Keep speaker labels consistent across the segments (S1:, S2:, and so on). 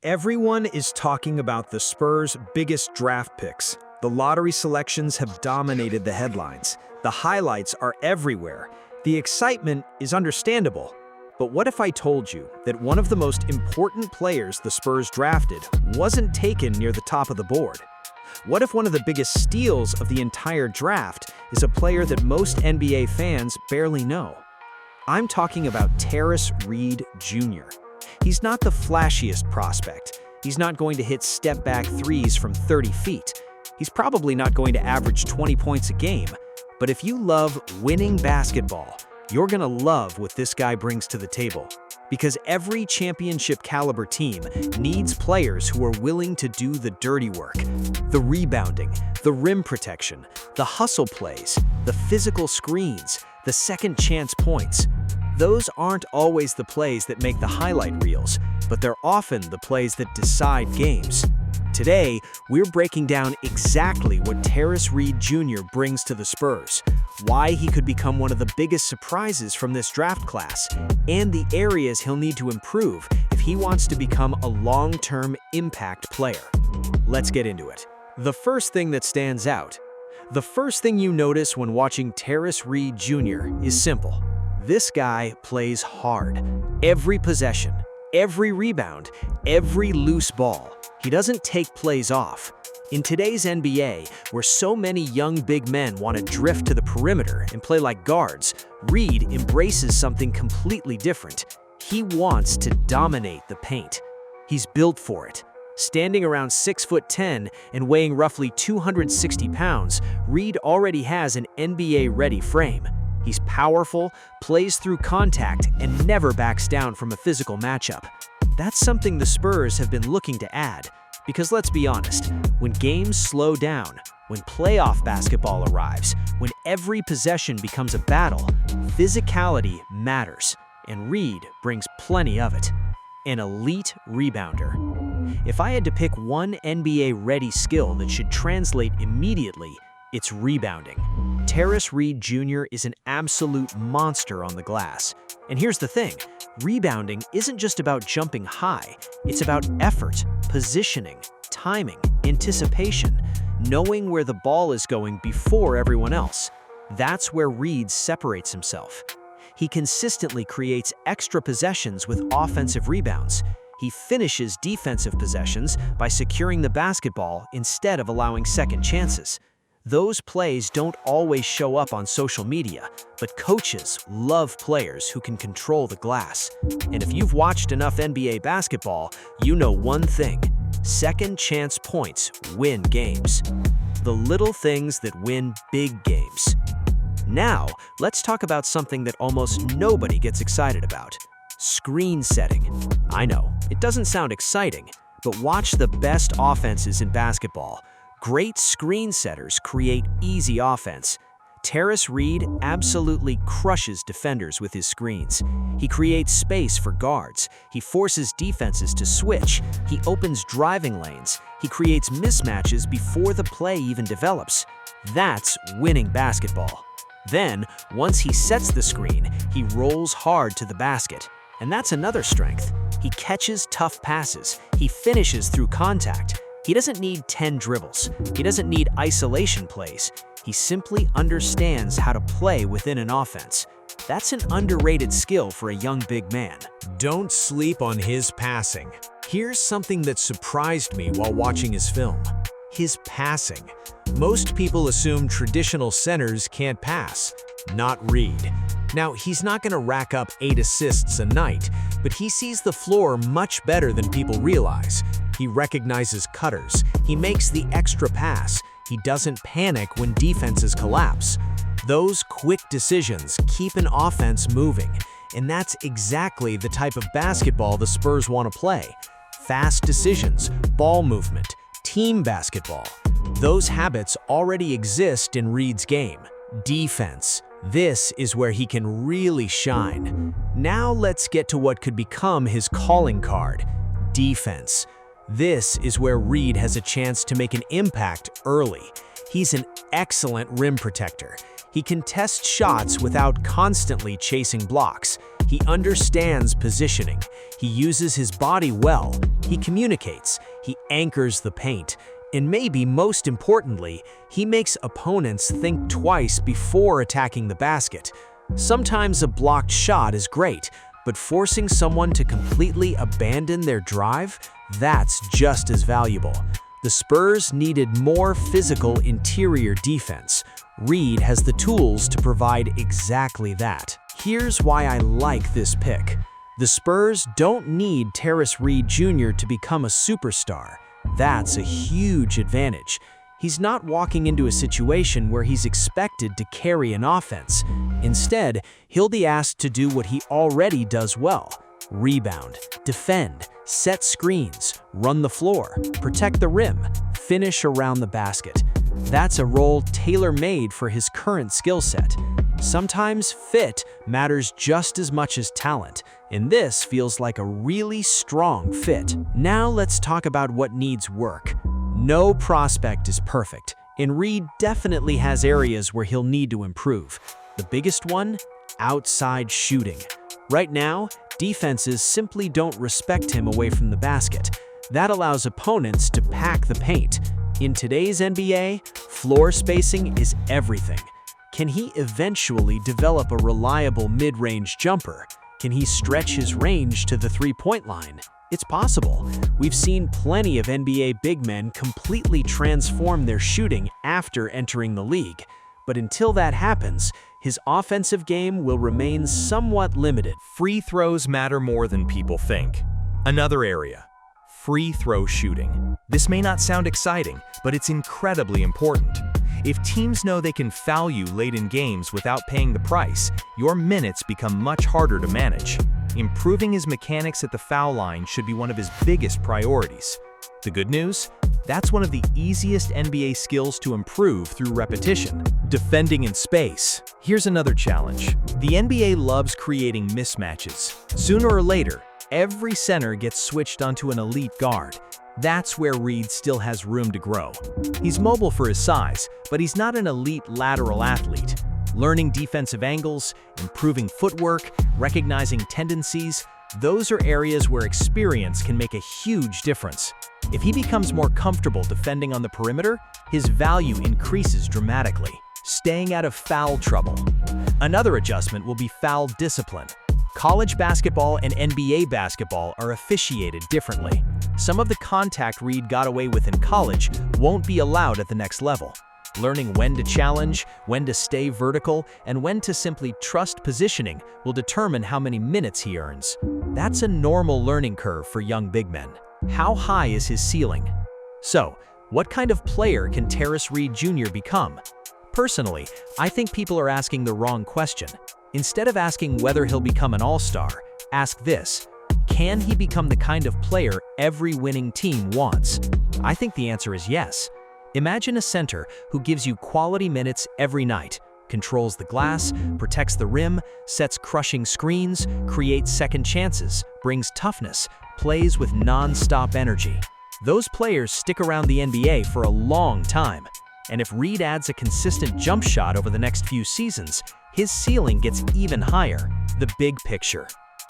S1: Everyone is talking about the Spurs' biggest draft picks. The lottery selections have dominated the headlines. The highlights are everywhere. The excitement is understandable. But what if I told you that one of the most important players the Spurs drafted wasn't taken near the top of the board? What if one of the biggest steals of the entire draft is a player that most NBA fans barely know? I'm talking about Tarris Reed Jr. He's not the flashiest prospect. He's not going to hit step-back threes from 30 feet. He's probably not going to average 20 points a game. But if you love winning basketball, you're going to love what this guy brings to the table. Because every championship-caliber team needs players who are willing to do the dirty work. The rebounding, the rim protection, the hustle plays, the physical screens, the second-chance points. Those aren't always the plays that make the highlight reels, but they're often the plays that decide games. Today, we're breaking down exactly what Tarris Reed Jr. brings to the Spurs, why he could become one of the biggest surprises from this draft class, and the areas he'll need to improve if he wants to become a long-term impact player. Let's get into it. The first thing that stands out. The first thing you notice when watching Tarris Reed Jr. is simple. This guy plays hard. Every possession, every rebound, every loose ball. He doesn't take plays off. In today's NBA, where so many young big men want to drift to the perimeter and play like guards, Reed embraces something completely different. He wants to dominate the paint. He's built for it. Standing around 6'10" and weighing roughly 260 pounds, Reed already has an NBA-ready frame. He's powerful, plays through contact, and never backs down from a physical matchup. That's something the Spurs have been looking to add. Because let's be honest, when games slow down, when playoff basketball arrives, when every possession becomes a battle, physicality matters, and Reed brings plenty of it. An elite rebounder. If I had to pick one NBA-ready skill that should translate immediately, it's rebounding. Tarris Reed Jr. is an absolute monster on the glass. And here's the thing, rebounding isn't just about jumping high, it's about effort, positioning, timing, anticipation, knowing where the ball is going before everyone else. That's where Reed separates himself. He consistently creates extra possessions with offensive rebounds. He finishes defensive possessions by securing the basketball instead of allowing second chances. Those plays don't always show up on social media, but coaches love players who can control the glass. And if you've watched enough NBA basketball, you know one thing: second chance points win games. The little things that win big games. Now, let's talk about something that almost nobody gets excited about: screen setting. I know, it doesn't sound exciting, but watch the best offenses in basketball. Great screen setters create easy offense. Tarris Reed absolutely crushes defenders with his screens. He creates space for guards. He forces defenses to switch. He opens driving lanes. He creates mismatches before the play even develops. That's winning basketball. Then, once he sets the screen, he rolls hard to the basket. And that's another strength. He catches tough passes. He finishes through contact. He doesn't need 10 dribbles. He doesn't need isolation plays. He simply understands how to play within an offense. That's an underrated skill for a young big man.
S2: Don't sleep on his passing. Here's something that surprised me while watching his film: his passing. Most people assume traditional centers can't pass. Not Reed. Now, he's not going to rack up 8 assists a night, but he sees the floor much better than people realize. He recognizes cutters. He makes the extra pass. He doesn't panic when defenses collapse. Those quick decisions keep an offense moving, and that's exactly the type of basketball the Spurs want to play. Fast decisions, ball movement, team basketball. Those habits already exist in Reed's game. Defense. This is where he can really shine. Now let's get to what could become his calling card: defense. This is where Reed has a chance to make an impact early. He's an excellent rim protector. He contests shots without constantly chasing blocks. He understands positioning. He uses his body well. He communicates. He anchors the paint. And maybe most importantly, he makes opponents think twice before attacking the basket. Sometimes a blocked shot is great, but forcing someone to completely abandon their drive, that's just as valuable. The Spurs needed more physical interior defense. Reed has the tools to provide exactly that. Here's why I like this pick. The Spurs don't need Tarris Reed Jr. to become a superstar. That's a huge advantage. He's not walking into a situation where he's expected to carry an offense. Instead, he'll be asked to do what he already does well: rebound, defend, set screens, run the floor, protect the rim, finish around the basket. That's a role tailor-made for his current skill set. Sometimes fit matters just as much as talent, and this feels like a really strong fit. Now let's talk about what needs work. No prospect is perfect, and Reed definitely has areas where he'll need to improve. The biggest one? Outside shooting. Right now, defenses simply don't respect him away from the basket. That allows opponents to pack the paint. In today's NBA, floor spacing is everything. Can he eventually develop a reliable mid-range jumper? Can he stretch his range to the three-point line? It's possible. We've seen plenty of NBA big men completely transform their shooting after entering the league. But until that happens, his offensive game will remain somewhat limited.
S1: Free throws matter more than people think. Another area: free throw shooting. This may not sound exciting, but it's incredibly important. If teams know they can foul you late in games without paying the price, your minutes become much harder to manage. Improving his mechanics at the foul line should be one of his biggest priorities. The good news? That's one of the easiest NBA skills to improve through repetition. Defending in space. Here's another challenge. The NBA loves creating mismatches. Sooner or later, every center gets switched onto an elite guard. That's where Reed still has room to grow. He's mobile for his size, but he's not an elite lateral athlete. Learning defensive angles, improving footwork, recognizing tendencies, those are areas where experience can make a huge difference. If he becomes more comfortable defending on the perimeter, his value increases dramatically. Staying out of foul trouble. Another adjustment will be foul discipline. College basketball and NBA basketball are officiated differently. Some of the contact Reed got away with in college won't be allowed at the next level. Learning when to challenge, when to stay vertical, and when to simply trust positioning will determine how many minutes he earns. That's a normal learning curve for young big men. How high is his ceiling? So, what kind of player can Tarris Reed Jr. become? Personally, I think people are asking the wrong question. Instead of asking whether he'll become an all-star, ask this: can he become the kind of player every winning team wants? I think the answer is yes. Imagine a center who gives you quality minutes every night, controls the glass, protects the rim, sets crushing screens, creates second chances, brings toughness, plays with non-stop energy. Those players stick around the NBA for a long time. And if Reed adds a consistent jump shot over the next few seasons, his ceiling gets even higher. The big picture.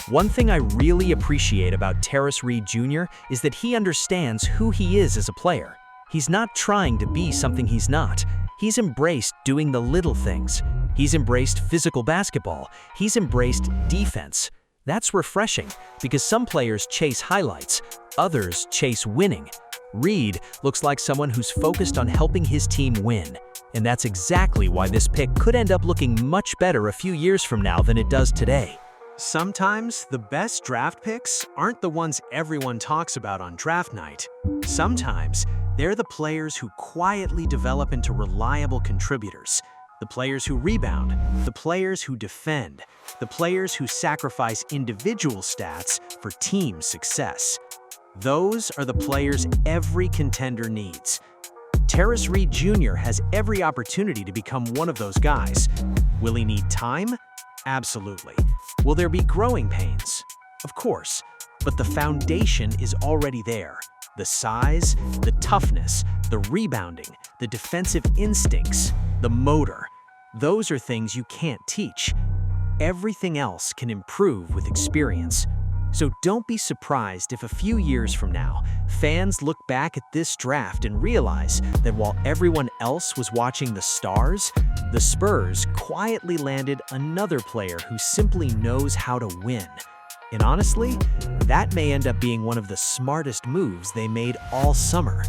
S1: One thing I really appreciate about Tarris Reed Jr. is that he understands who he is as a player. He's not trying to be something he's not. He's embraced doing the little things. He's embraced physical basketball. He's embraced defense. That's refreshing because some players chase highlights, others chase winning. Reed looks like someone who's focused on helping his team win. And that's exactly why this pick could end up looking much better a few years from now than it does today.
S2: Sometimes the best draft picks aren't the ones everyone talks about on draft night. Sometimes they're the players who quietly develop into reliable contributors. The players who rebound, the players who defend, the players who sacrifice individual stats for team success. Those are the players every contender needs. Tarris Reed Jr. has every opportunity to become one of those guys. Will he need time? Absolutely. Will there be growing pains? Of course, but the foundation is already there. The size, the toughness, the rebounding, the defensive instincts, the motor. Those are things you can't teach.
S1: everything else can improve with experience. So don't be surprised if a few years from now, fans look back at this draft and realize that while everyone else was watching the stars, the Spurs quietly landed another player who simply knows how to win. And honestly, that may end up being one of the smartest moves they made all summer.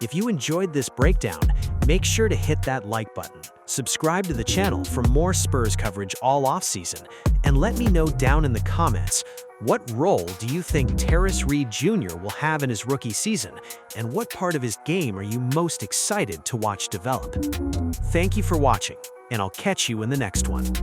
S1: If you enjoyed this breakdown, make sure to hit that like button, subscribe to the channel for more Spurs coverage all offseason, and let me know down in the comments, what role do you think Tarris Reed Jr. will have in his rookie season, and what part of his game are you most excited to watch develop? Thank you for watching, and I'll catch you in the next one.